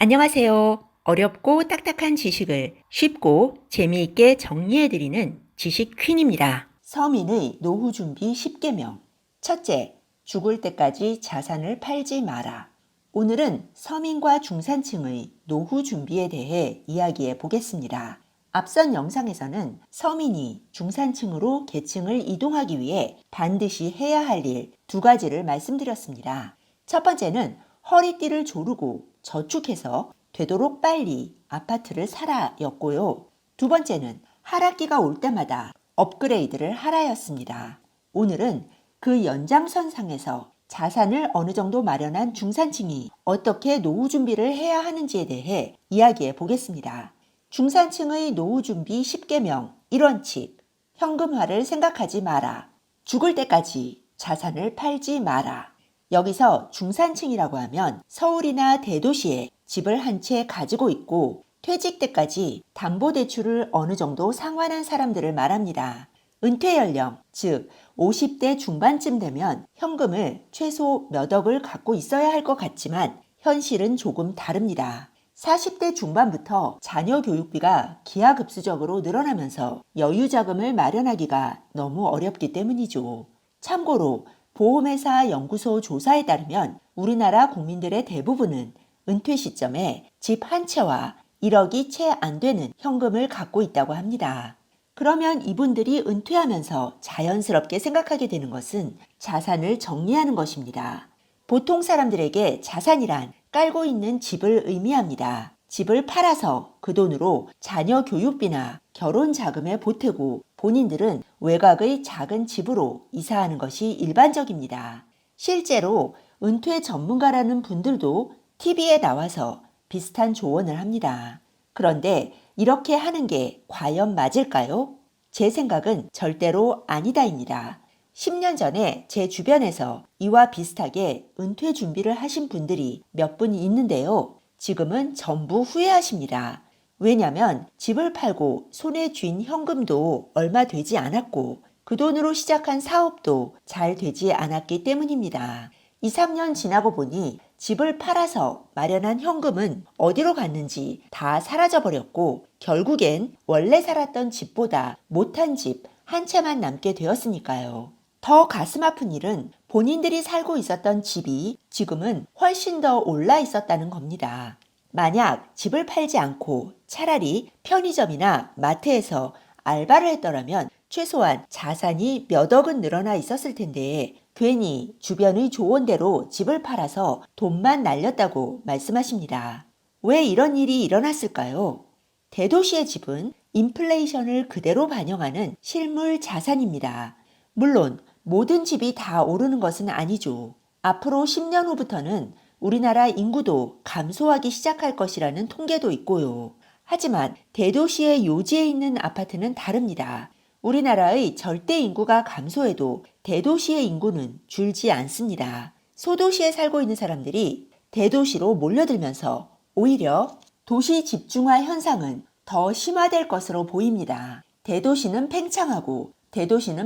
안녕하세요. 어렵고 딱딱한 지식을 쉽고 재미있게 정리해드리는 지식 퀸입니다. 서민의 노후 준비 10계명. 첫째, 죽을 때까지 자산을 팔지 마라. 오늘은 서민과 중산층의 노후 준비에 대해 이야기해 보겠습니다. 앞선 영상에서는 서민이 중산층으로 계층을 이동하기 위해 반드시 해야 할 일 두 가지를 말씀드렸습니다. 첫 번째는 허리띠를 조르고 저축해서 되도록 빨리 아파트를 사라 였고요. 두 번째는 하락기가 올 때마다 업그레이드를 하라였습니다. 오늘은 그 연장선상에서 자산을 어느 정도 마련한 중산층이 어떻게 노후 준비를 해야 하는지에 대해 이야기해 보겠습니다. 중산층의 노후 준비 10계명 1원칙. 현금화를 생각하지 마라. 죽을 때까지 자산을 팔지 마라. 여기서 중산층이라고 하면 서울이나 대도시에 집을 한 채 가지고 있고 퇴직 때까지 담보대출을 어느 정도 상환한 사람들을 말합니다. 은퇴 연령, 즉 50대 중반쯤 되면 현금을 최소 몇 억을 갖고 있어야 할 것 같지만 현실은 조금 다릅니다. 40대 중반부터 자녀 교육비가 기하급수적으로 늘어나면서 여유자금을 마련하기가 너무 어렵기 때문이죠. 참고로 보험회사 연구소 조사에 따르면 우리나라 국민들의 대부분은 은퇴 시점에 집 한 채와 1억이 채 안 되는 현금을 갖고 있다고 합니다. 그러면 이분들이 은퇴하면서 자연스럽게 생각하게 되는 것은 자산을 정리하는 것입니다. 보통 사람들에게 자산이란 깔고 있는 집을 의미합니다. 집을 팔아서 그 돈으로 자녀 교육비나 결혼 자금에 보태고 본인들은 외곽의 작은 집으로 이사하는 것이 일반적입니다. 실제로 은퇴 전문가라는 분들도 TV에 나와서 비슷한 조언을 합니다. 그런데 이렇게 하는 게 과연 맞을까요? 제 생각은 절대로 아니다입니다. 10년 전에 제 주변에서 이와 비슷하게 은퇴 준비를 하신 분들이 몇 분 있는데요. 지금은 전부 후회하십니다. 왜냐하면 집을 팔고 손에 쥔 현금도 얼마 되지 않았고 그 돈으로 시작한 사업도 잘 되지 않았기 때문입니다. 2, 3년 지나고 보니 집을 팔아서 마련한 현금은 어디로 갔는지 다 사라져버렸고 결국엔 원래 살았던 집보다 못한 집 한 채만 남게 되었으니까요. 더 가슴 아픈 일은 본인들이 살고 있었던 집이 지금은 훨씬 더 올라 있었다는 겁니다. 만약 집을 팔지 않고 차라리 편의점이나 마트에서 알바를 했더라면 최소한 자산이 몇 억은 늘어나 있었을 텐데 괜히 주변의 조언대로 집을 팔아서 돈만 날렸다고 말씀하십니다. 왜 이런 일이 일어났을까요? 대도시의 집은 인플레이션을 그대로 반영하는 실물 자산입니다. 물론 모든 집이 다 오르는 것은 아니죠. 앞으로 10년 후부터는 우리나라 인구도 감소하기 시작할 것이라는 통계도 있고요. 하지만 대도시의 요지에 있는 아파트는 다릅니다. 우리나라의 절대 인구가 감소해도 대도시의 인구는 줄지 않습니다. 소도시에 살고 있는 사람들이 대도시로 몰려들면서 오히려 도시 집중화 현상은 더 심화될 것으로 보입니다. 대도시는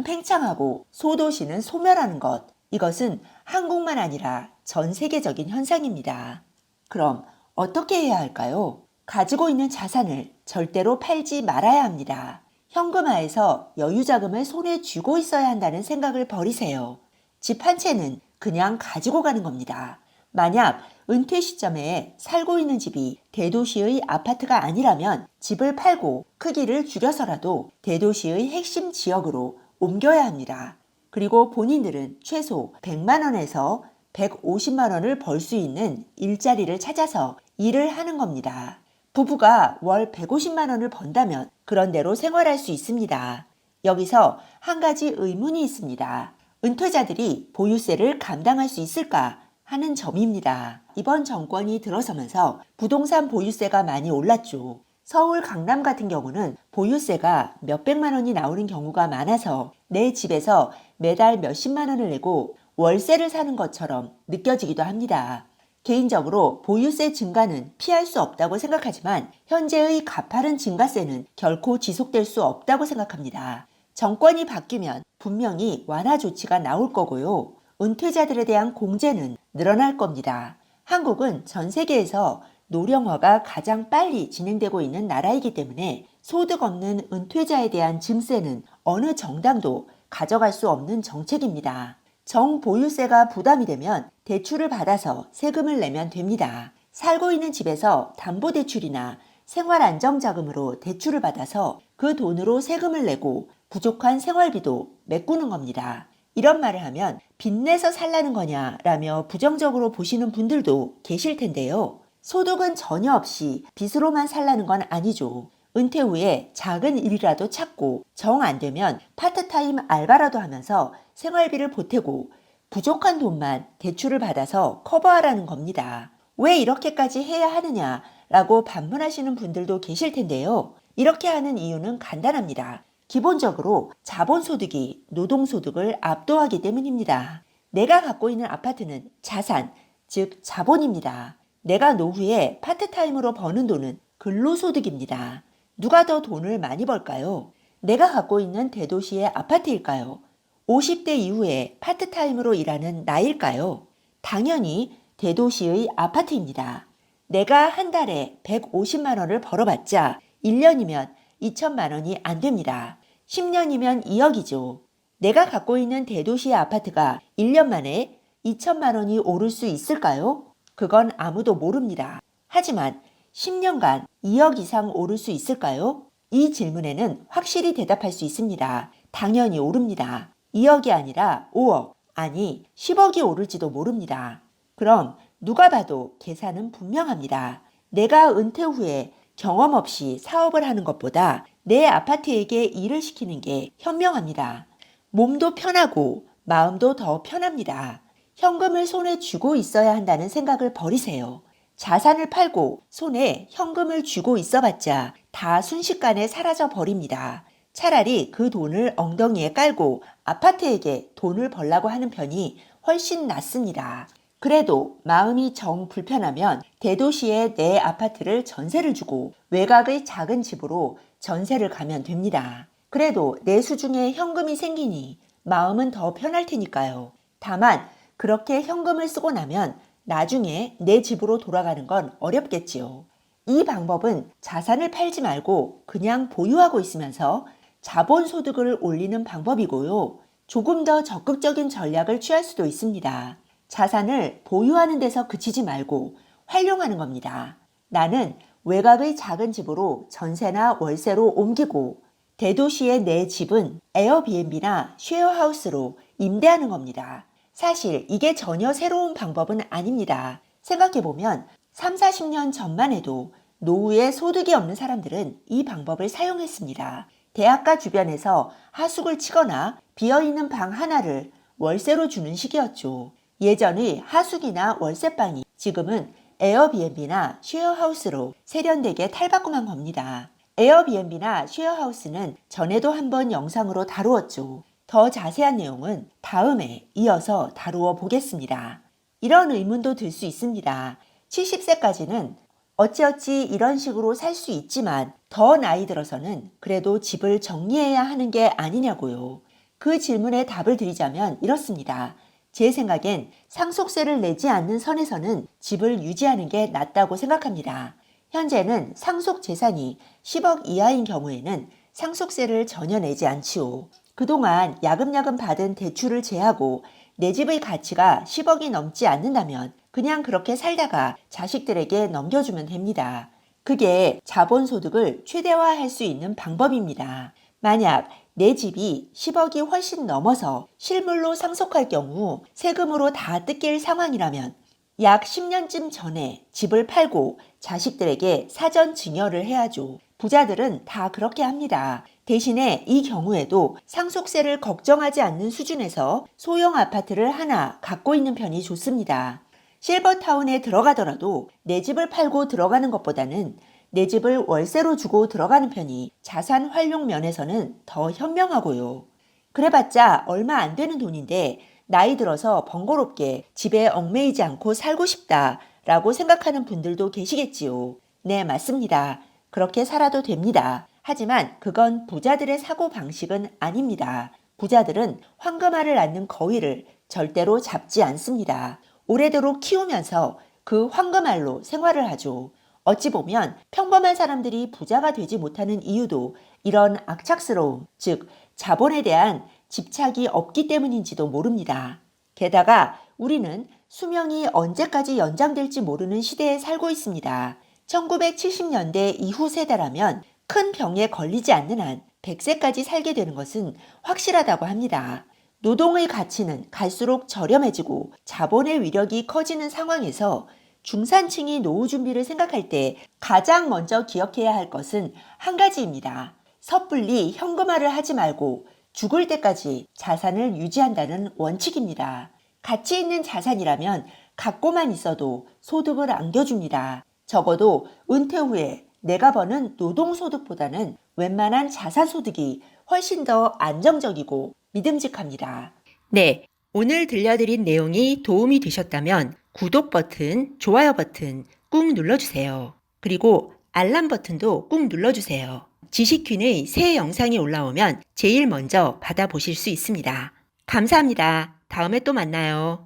팽창하고 소도시는 소멸하는 것. 이것은 한국만 아니라 전 세계적인 현상입니다. 그럼 어떻게 해야 할까요? 가지고 있는 자산을 절대로 팔지 말아야 합니다. 현금화해서 여유자금을 손에 쥐고 있어야 한다는 생각을 버리세요. 집 한 채는 그냥 가지고 가는 겁니다. 만약 은퇴 시점에 살고 있는 집이 대도시의 아파트가 아니라면 집을 팔고 크기를 줄여서라도 대도시의 핵심 지역으로 옮겨야 합니다. 그리고 본인들은 최소 100만 원에서 150만 원을 벌 수 있는 일자리를 찾아서 일을 하는 겁니다. 부부가 월 150만 원을 번다면 그런 대로 생활할 수 있습니다. 여기서 한 가지 의문이 있습니다. 은퇴자들이 보유세를 감당할 수 있을까 하는 점입니다. 이번 정권이 들어서면서 부동산 보유세가 많이 올랐죠. 서울 강남 같은 경우는 보유세가 몇백만 원이 나오는 경우가 많아서 내 집에서 매달 몇십만 원을 내고 월세를 사는 것처럼 느껴지기도 합니다. 개인적으로 보유세 증가는 피할 수 없다고 생각하지만 현재의 가파른 증가세는 결코 지속될 수 없다고 생각합니다. 정권이 바뀌면 분명히 완화 조치가 나올 거고요. 은퇴자들에 대한 공제는 늘어날 겁니다. 한국은 전 세계에서 노령화가 가장 빨리 진행되고 있는 나라이기 때문에 소득 없는 은퇴자에 대한 증세는 어느 정당도 가져갈 수 없는 정책입니다. 정보유세가 부담이 되면 대출을 받아서 세금을 내면 됩니다. 살고 있는 집에서 담보대출이나 생활안정자금으로 대출을 받아서 그 돈으로 세금을 내고 부족한 생활비도 메꾸는 겁니다. 이런 말을 하면 빚내서 살라는 거냐라며 부정적으로 보시는 분들도 계실 텐데요. 소득은 전혀 없이 빚으로만 살라는 건 아니죠. 은퇴 후에 작은 일이라도 찾고 정 안 되면 파트타임 알바라도 하면서 생활비를 보태고 부족한 돈만 대출을 받아서 커버하라는 겁니다. 왜 이렇게까지 해야 하느냐라고 반문하시는 분들도 계실 텐데요. 이렇게 하는 이유는 간단합니다. 기본적으로 자본소득이 노동소득을 압도하기 때문입니다. 내가 갖고 있는 아파트는 자산, 즉 자본입니다. 내가 노후에 파트타임으로 버는 돈은 근로소득입니다. 누가 더 돈을 많이 벌까요? 내가 갖고 있는 대도시의 아파트일까요? 50대 이후에 파트타임으로 일하는 나일까요? 당연히 대도시의 아파트입니다. 내가 한 달에 150만 원을 벌어봤자 1년이면 2천만 원이 안 됩니다. 10년이면 2억이죠. 내가 갖고 있는 대도시의 아파트가 1년 만에 2천만 원이 오를 수 있을까요? 그건 아무도 모릅니다. 하지만 10년간 2억 이상 오를 수 있을까요? 이 질문에는 확실히 대답할 수 있습니다. 당연히 오릅니다. 2억이 아니라 5억, 아니 10억이 오를지도 모릅니다. 그럼 누가 봐도 계산은 분명합니다. 내가 은퇴 후에 경험 없이 사업을 하는 것보다 내 아파트에게 일을 시키는 게 현명합니다. 몸도 편하고 마음도 더 편합니다. 현금을 손에 쥐고 있어야 한다는 생각을 버리세요. 자산을 팔고 손에 현금을 쥐고 있어봤자 다 순식간에 사라져 버립니다. 차라리 그 돈을 엉덩이에 깔고 아파트에게 돈을 벌라고 하는 편이 훨씬 낫습니다. 그래도 마음이 정 불편하면 대도시에 내 아파트를 전세를 주고 외곽의 작은 집으로 전세를 가면 됩니다. 그래도 내 수중에 현금이 생기니 마음은 더 편할 테니까요. 다만 그렇게 현금을 쓰고 나면 나중에 내 집으로 돌아가는 건 어렵겠지요. 이 방법은 자산을 팔지 말고 그냥 보유하고 있으면서 자본소득을 올리는 방법이고요. 조금 더 적극적인 전략을 취할 수도 있습니다. 자산을 보유하는 데서 그치지 말고 활용하는 겁니다. 나는 외곽의 작은 집으로 전세나 월세로 옮기고 대도시의 내 집은 에어비앤비나 쉐어하우스로 임대하는 겁니다. 사실 이게 전혀 새로운 방법은 아닙니다. 생각해보면 3, 40년 전만 해도 노후에 소득이 없는 사람들은 이 방법을 사용했습니다. 대학가 주변에서 하숙을 치거나 비어있는 방 하나를 월세로 주는 시기였죠. 예전의 하숙이나 월세방이 지금은 에어비앤비나 쉐어하우스로 세련되게 탈바꿈한 겁니다. 에어비앤비나 쉐어하우스는 전에도 한번 영상으로 다루었죠. 더 자세한 내용은 다음에 이어서 다루어 보겠습니다. 이런 의문도 들 수 있습니다. 70세까지는 어찌어찌 이런 식으로 살 수 있지만 더 나이 들어서는 그래도 집을 정리해야 하는 게 아니냐고요. 그 질문에 답을 드리자면 이렇습니다. 제 생각엔 상속세를 내지 않는 선에서는 집을 유지하는 게 낫다고 생각합니다. 현재는 상속 재산이 10억 이하인 경우에는 상속세를 전혀 내지 않지요. 그동안 야금야금 받은 대출을 제하고 내 집의 가치가 10억이 넘지 않는다면 그냥 그렇게 살다가 자식들에게 넘겨주면 됩니다. 그게 자본소득을 최대화할 수 있는 방법입니다. 만약 내 집이 10억이 훨씬 넘어서 실물로 상속할 경우 세금으로 다 뜯길 상황이라면 약 10년쯤 전에 집을 팔고 자식들에게 사전 증여를 해야죠. 부자들은 다 그렇게 합니다. 대신에 이 경우에도 상속세를 걱정하지 않는 수준에서 소형 아파트를 하나 갖고 있는 편이 좋습니다. 실버타운에 들어가더라도 내 집을 팔고 들어가는 것보다는 내 집을 월세로 주고 들어가는 편이 자산 활용 면에서는 더 현명하고요. 그래봤자 얼마 안 되는 돈인데 나이 들어서 번거롭게 집에 얽매이지 않고 살고 싶다라고 생각하는 분들도 계시겠지요. 네, 맞습니다. 그렇게 살아도 됩니다. 하지만 그건 부자들의 사고방식은 아닙니다. 부자들은 황금알을 낳는 거위를 절대로 잡지 않습니다. 오래도록 키우면서 그 황금알로 생활을 하죠. 어찌 보면 평범한 사람들이 부자가 되지 못하는 이유도 이런 악착스러움, 즉 자본에 대한 집착이 없기 때문인지도 모릅니다. 게다가 우리는 수명이 언제까지 연장될지 모르는 시대에 살고 있습니다. 1970년대 이후 세대라면 큰 병에 걸리지 않는 한 100세까지 살게 되는 것은 확실하다고 합니다. 노동의 가치는 갈수록 저렴해지고 자본의 위력이 커지는 상황에서 중산층이 노후 준비를 생각할 때 가장 먼저 기억해야 할 것은 한 가지입니다. 섣불리 현금화를 하지 말고 죽을 때까지 자산을 유지한다는 원칙입니다. 가치 있는 자산이라면 갖고만 있어도 소득을 안겨줍니다. 적어도 은퇴 후에 내가 버는 노동소득보다는 웬만한 자산소득이 훨씬 더 안정적이고 믿음직합니다. 네, 오늘 들려드린 내용이 도움이 되셨다면 구독 버튼, 좋아요 버튼 꾹 눌러주세요. 그리고 알람 버튼도 꾹 눌러주세요. 지식퀸의 새 영상이 올라오면 제일 먼저 받아보실 수 있습니다. 감사합니다. 다음에 또 만나요.